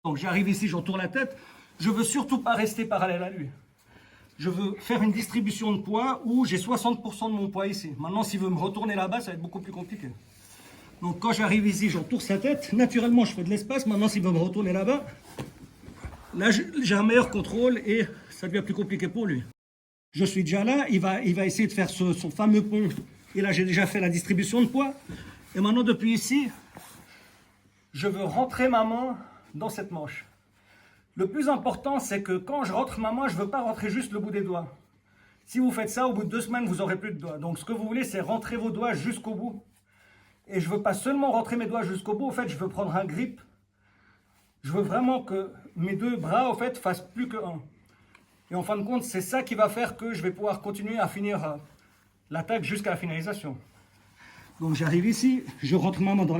Donc j'arrive ici, j'entoure la tête. Je veux surtout pas rester parallèle à lui. Je veux faire une distribution de poids où j'ai 60% de mon poids ici. Maintenant, s'il veut me retourner là-bas, ça va être beaucoup plus compliqué. Donc quand j'arrive ici, j'entoure sa tête. Naturellement, je fais de l'espace. Maintenant, s'il veut me retourner là-bas, là, j'ai un meilleur contrôle et ça devient plus compliqué pour lui. Je suis déjà là. Il va essayer de faire son fameux pont. Et là, j'ai déjà fait la distribution de poids. Et maintenant, depuis ici, je veux rentrer ma main dans cette manche. Le plus important, c'est que quand je rentre ma main, je ne veux pas rentrer juste le bout des doigts. Si vous faites ça, au bout de 2 semaines, vous n'aurez plus de doigts. Donc, ce que vous voulez, c'est rentrer vos doigts jusqu'au bout. Et je ne veux pas seulement rentrer mes doigts jusqu'au bout. En fait, je veux prendre un grip. Je veux vraiment que mes 2 bras, en fait, fassent plus que 1. Et en fin de compte, c'est ça qui va faire que je vais pouvoir continuer à finir l'attaque jusqu'à la finalisation. Donc, j'arrive ici, je rentre ma main dans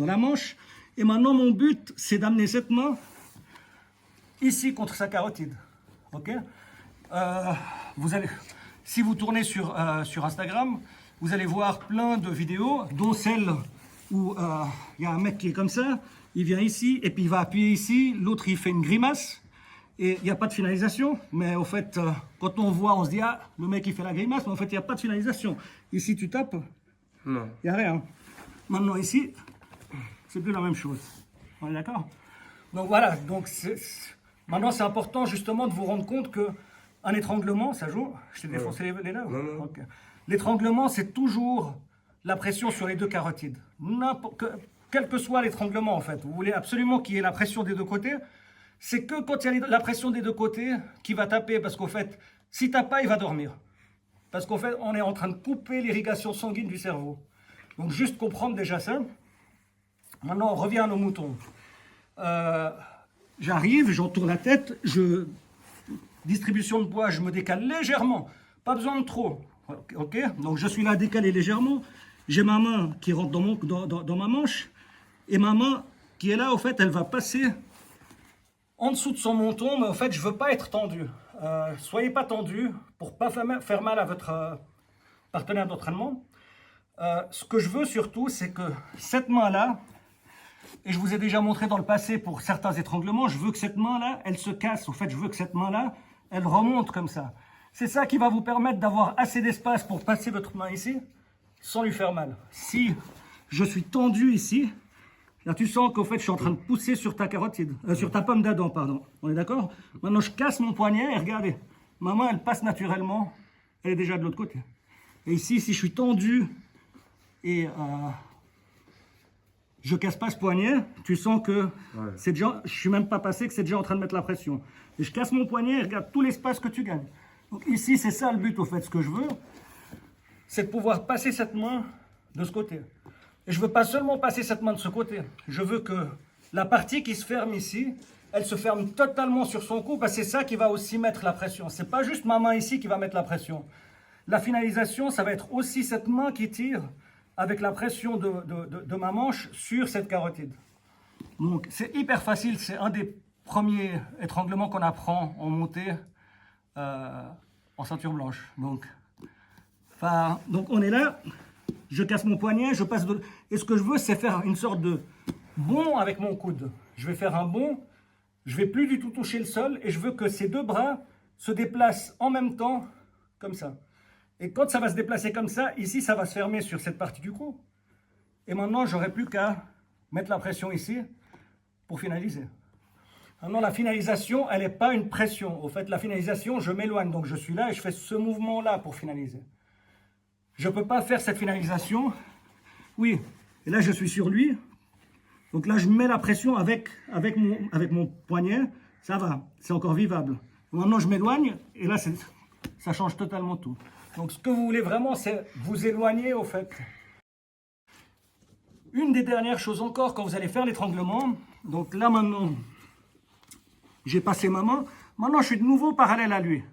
la manche. Et maintenant, mon but, c'est d'amener cette main ici contre sa carotide. Ok, si vous tournez sur Instagram, vous allez voir plein de vidéos, dont celle où il y a un mec qui est comme ça, il vient ici et puis il va appuyer ici, l'autre il fait une grimace et il n'y a pas de finalisation. Mais au fait, quand on voit, on se dit ah, le mec il fait la grimace, mais en fait il n'y a pas de finalisation. Ici tu tapes, non, il n'y a rien. Maintenant ici, c'est plus la même chose. On est d'accord? Donc voilà, donc maintenant, c'est important justement de vous rendre compte qu'un étranglement, ça joue. Je t'ai défoncé les lèvres. Non. Okay. L'étranglement, c'est toujours la pression sur les 2 carotides. Quel que soit l'étranglement, en fait. Vous voulez absolument qu'il y ait la pression des 2 côtés. C'est que quand il y a la pression des 2 côtés qui va taper. Parce qu'en fait, s'il ne tape pas, il va dormir. Parce qu'en fait, on est en train de couper l'irrigation sanguine du cerveau. Donc, juste comprendre déjà ça. Maintenant, on revient à nos moutons. J'arrive, j'entoure la tête, distribution de poids, je me décale légèrement, pas besoin de trop. Ok, donc je suis là décalé légèrement. J'ai ma main qui rentre dans ma manche et ma main qui est là, au fait, elle va passer en dessous de son menton, mais au fait, je veux pas être tendu. Soyez pas tendu pour pas faire mal à votre partenaire d'entraînement. Ce que je veux surtout, c'est que cette main-là, et je vous ai déjà montré dans le passé pour certains étranglements, je veux que cette main-là, elle se casse. En fait, je veux que cette main-là, elle remonte comme ça. C'est ça qui va vous permettre d'avoir assez d'espace pour passer votre main ici, sans lui faire mal. Si je suis tendu ici, là tu sens qu'au fait, je suis en train de pousser sur ta carotide, sur ta pomme d'Adam, pardon. On est d'accord? Maintenant, je casse mon poignet et regardez, ma main, elle passe naturellement, elle est déjà de l'autre côté. Et ici, si je suis tendu et je casse pas ce poignet, tu sens que c'est déjà, je suis même pas passé, que c'est déjà en train de mettre la pression. Et je casse mon poignet et regarde tout l'espace que tu gagnes. Donc ici, c'est ça le but, au fait. Ce que je veux, c'est de pouvoir passer cette main de ce côté. Et je veux pas seulement passer cette main de ce côté. Je veux que la partie qui se ferme ici, elle se ferme totalement sur son cou, parce que c'est ça qui va aussi mettre la pression. C'est pas juste ma main ici qui va mettre la pression. La finalisation, ça va être aussi cette main qui tire avec la pression de ma manche sur cette carotide. Donc c'est hyper facile, c'est un des premiers étranglements qu'on apprend en montée en ceinture blanche. Donc on est là, je casse mon poignet, je passe de... Et ce que je veux, c'est faire une sorte de bond avec mon coude. Je vais faire un bond, je vais plus du tout toucher le sol, et je veux que ces 2 bras se déplacent en même temps, comme ça. Et quand ça va se déplacer comme ça, ici, ça va se fermer sur cette partie du cou. Et maintenant, j'aurai plus qu'à mettre la pression ici pour finaliser. Maintenant, la finalisation, elle n'est pas une pression. Au fait, la finalisation, je m'éloigne. Donc, je suis là et je fais ce mouvement-là pour finaliser. Je ne peux pas faire cette finalisation. Oui, et là, je suis sur lui. Donc là, je mets la pression avec mon poignet. Ça va, c'est encore vivable. Maintenant, je m'éloigne et là, ça change totalement tout. Donc, ce que vous voulez vraiment, c'est vous éloigner, au fait. Une des dernières choses encore, quand vous allez faire l'étranglement, donc là, maintenant, j'ai passé ma main. Maintenant, je suis de nouveau parallèle à lui. Vous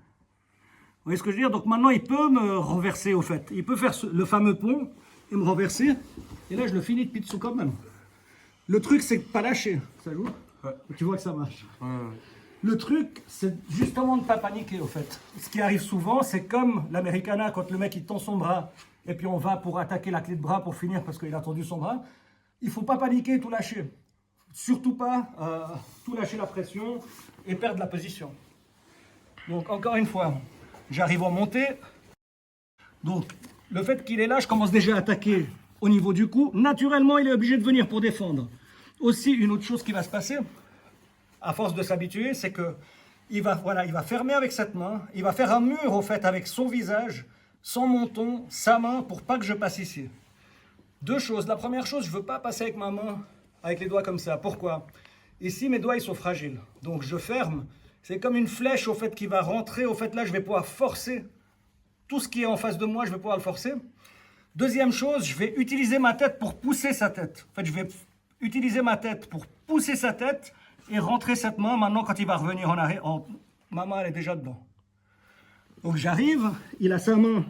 voyez ce que je veux dire? Donc, maintenant, il peut me renverser, au fait. Il peut faire le fameux pont et me renverser. Et là, je le finis de dessous quand même. Le truc, c'est de ne pas lâcher. Ça joue? Ouais. Tu vois que ça marche. Ouais. Le truc, c'est justement de ne pas paniquer, au fait. Ce qui arrive souvent, c'est comme l'Americana, quand le mec il tend son bras, et puis on va pour attaquer la clé de bras pour finir parce qu'il a tendu son bras. Il ne faut pas paniquer et tout lâcher. surtout pas tout lâcher la pression et perdre la position. Donc encore une fois, j'arrive à monter. Donc le fait qu'il est là, je commence déjà à attaquer au niveau du cou. Naturellement, il est obligé de venir pour défendre. Aussi, une autre chose qui va se passer, à force de s'habituer, c'est que il va fermer avec cette main, il va faire un mur au fait avec son visage, son menton, sa main, pour pas que je passe ici. Deux choses. La première chose, je veux pas passer avec ma main, avec les doigts comme ça. Pourquoi? Ici, mes doigts, ils sont fragiles. Donc je ferme. C'est comme une flèche au fait qui va rentrer. Au fait, là, je vais pouvoir forcer tout ce qui est en face de moi, je vais pouvoir le forcer. Deuxième chose, je vais utiliser ma tête pour pousser sa tête. En fait, je vais utiliser ma tête pour pousser sa tête et rentrer cette main. Maintenant, quand il va revenir en arrière, ma main, elle est déjà dedans. Donc j'arrive, il a sa main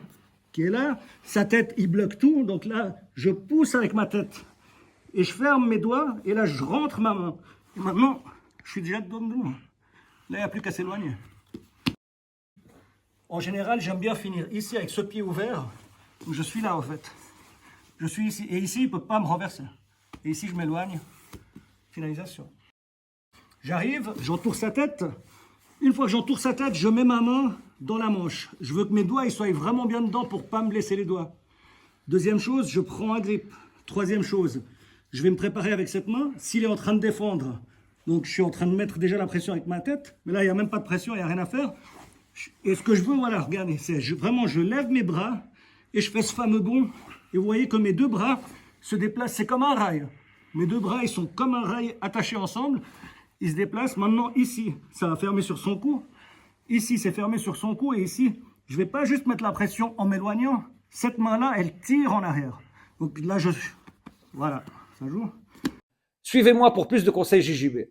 qui est là, sa tête, il bloque tout. Donc là, je pousse avec ma tête et je ferme mes doigts et là, je rentre ma main. Et maintenant, je suis déjà dedans. Là, il n'y a plus qu'à s'éloigner. En général, j'aime bien finir ici avec ce pied ouvert. Je suis là, en fait. Je suis ici. Et ici, il ne peut pas me renverser. Et ici, je m'éloigne. Finalisation. J'arrive, j'entoure sa tête. Une fois que j'entoure sa tête, je mets ma main dans la manche. Je veux que mes doigts ils soient vraiment bien dedans pour ne pas me blesser les doigts. Deuxième chose, je prends un grip. Troisième chose, je vais me préparer avec cette main. S'il est en train de défendre, donc je suis en train de mettre déjà la pression avec ma tête. Mais là, il n'y a même pas de pression, il n'y a rien à faire. Et ce que je veux, voilà, regardez, c'est vraiment, je lève mes bras et je fais ce fameux bond. Et vous voyez que mes deux bras se déplacent, c'est comme un rail. Mes deux bras, ils sont comme un rail attachés ensemble. Ils se déplacent. Maintenant, ici, ça va fermer sur son cou. Ici, c'est fermé sur son cou. Et ici, je ne vais pas juste mettre la pression en m'éloignant. Cette main-là, elle tire en arrière. Donc là, voilà, ça joue. Suivez-moi pour plus de conseils JJB.